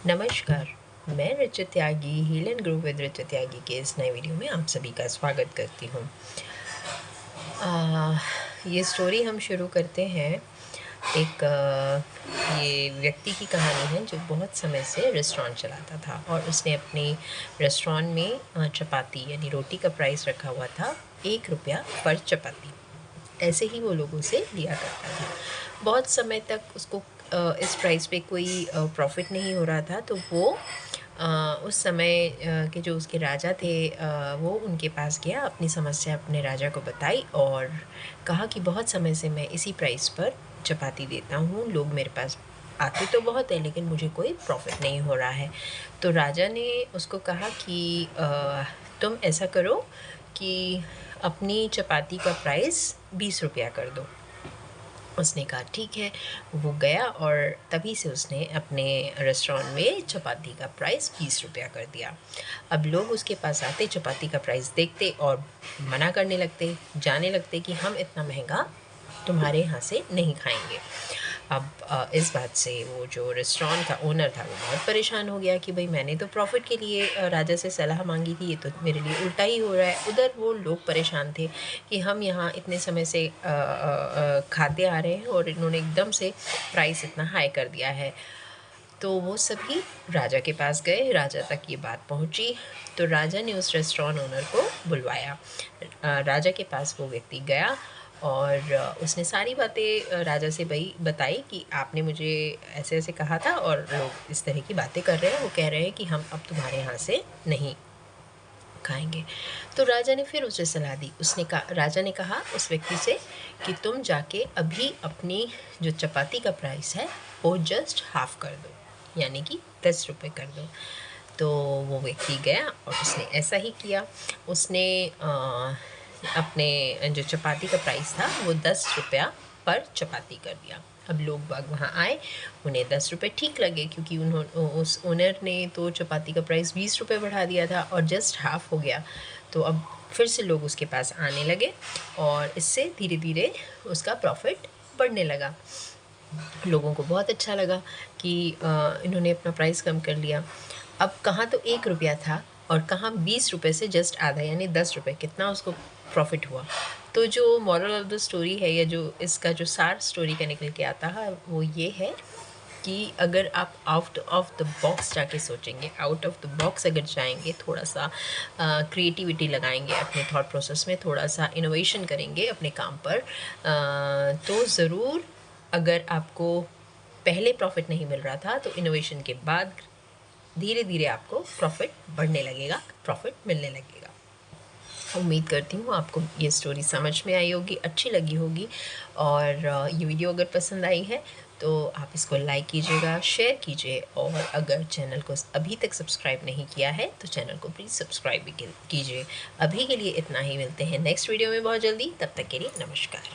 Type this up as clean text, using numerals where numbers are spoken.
नमस्कार, मैं Richa Tyagi heal and grow with Richa Tyagi के इस नए वीडियो में आप सभी का स्वागत करती हूँ। ये स्टोरी हम शुरू करते हैं। ये व्यक्ति की कहानी है जो बहुत समय से रेस्टोरेंट चलाता था और उसने अपने रेस्टोरेंट में चपाती यानी रोटी का प्राइस रखा हुआ था 1 रुपया पर चपाती। ऐसे ही वो लोगों से लिया करता था। बहुत समय तक उसको इस प्राइस पे कोई प्रॉफ़िट नहीं हो रहा था, तो वो उस समय के जो उसके राजा थे, वो उनके पास गया, अपनी समस्या अपने राजा को बताई और कहा कि बहुत समय से मैं इसी प्राइस पर चपाती देता हूँ, लोग मेरे पास आते तो बहुत है लेकिन मुझे कोई प्रॉफ़िट नहीं हो रहा है। तो राजा ने उसको कहा कि तुम ऐसा करो कि अपनी चपाती का प्राइस 20 रुपया कर दो। उसने कहा ठीक है। वो गया और तभी से उसने अपने रेस्टोरेंट में चपाती का प्राइस 20 रुपया कर दिया। अब लोग उसके पास आते, चपाती का प्राइस देखते और मना करने लगते, जाने लगते कि हम इतना महंगा तुम्हारे यहाँ से नहीं खाएंगे। अब इस बात से वो जो रेस्टोरेंट का ओनर था वो बहुत परेशान हो गया कि भाई मैंने तो प्रॉफिट के लिए राजा से सलाह मांगी थी, ये तो मेरे लिए उल्टा ही हो रहा है। उधर वो लोग परेशान थे कि हम यहाँ इतने समय से खाते आ रहे हैं और इन्होंने एकदम से प्राइस इतना हाई कर दिया है। तो वो सभी राजा के पास गए, राजा तक ये बात पहुंची, तो राजा ने उस रेस्टोरेंट ओनर को बुलवाया। राजा के पास वो व्यक्ति गया और उसने सारी बातें राजा से बताई कि आपने मुझे ऐसे ऐसे कहा था और लोग इस तरह की बातें कर रहे हैं, वो कह रहे हैं कि हम अब तुम्हारे यहाँ से नहीं खाएंगे। तो राजा ने फिर उसे सलाह दी। राजा ने कहा उस व्यक्ति से कि तुम जाके अभी अपनी जो चपाती का प्राइस है वो जस्ट हाफ कर दो, यानी कि 10 रुपये कर दो। तो वो व्यक्ति गया और उसने ऐसा ही किया। उसने अपने जो चपाती का प्राइस था वो 10 रुपया पर चपाती कर दिया। अब लोग बाग वहाँ आए, उन्हें 10 रुपये ठीक लगे क्योंकि उस ओनर ने तो चपाती का प्राइस 20 रुपये बढ़ा दिया था और जस्ट हाफ हो गया। तो अब फिर से लोग उसके पास आने लगे और इससे धीरे धीरे उसका प्रॉफिट बढ़ने लगा। लोगों को बहुत अच्छा लगा कि इन्होंने अपना प्राइस कम कर लिया। अब कहाँ तो 1 रुपया था और कहाँ 20 रुपये से जस्ट आधा यानी 10 रुपये, कितना उसको प्रॉफिट हुआ। तो जो मॉरल ऑफ द स्टोरी है या जो इसका जो सार स्टोरी का निकल के आता है वो ये है कि अगर आप आउट ऑफ द बॉक्स जाके सोचेंगे, आउट ऑफ द बॉक्स अगर जाएंगे, थोड़ा सा क्रिएटिविटी लगाएंगे अपने थॉट प्रोसेस में, थोड़ा सा इनोवेशन करेंगे अपने काम पर, तो ज़रूर अगर आपको पहले प्रॉफिट नहीं मिल रहा था तो इनोवेशन के बाद धीरे धीरे आपको प्रॉफिट बढ़ने लगेगा, प्रॉफिट मिलने लगेगा। उम्मीद करती हूँ आपको ये स्टोरी समझ में आई होगी, अच्छी लगी होगी और ये वीडियो अगर पसंद आई है तो आप इसको लाइक कीजिएगा, शेयर कीजिए और अगर चैनल को अभी तक सब्सक्राइब नहीं किया है तो चैनल को प्लीज़ सब्सक्राइब भी कीजिए। अभी के लिए इतना ही, मिलते हैं नेक्स्ट वीडियो में बहुत जल्दी, तब तक के लिए नमस्कार।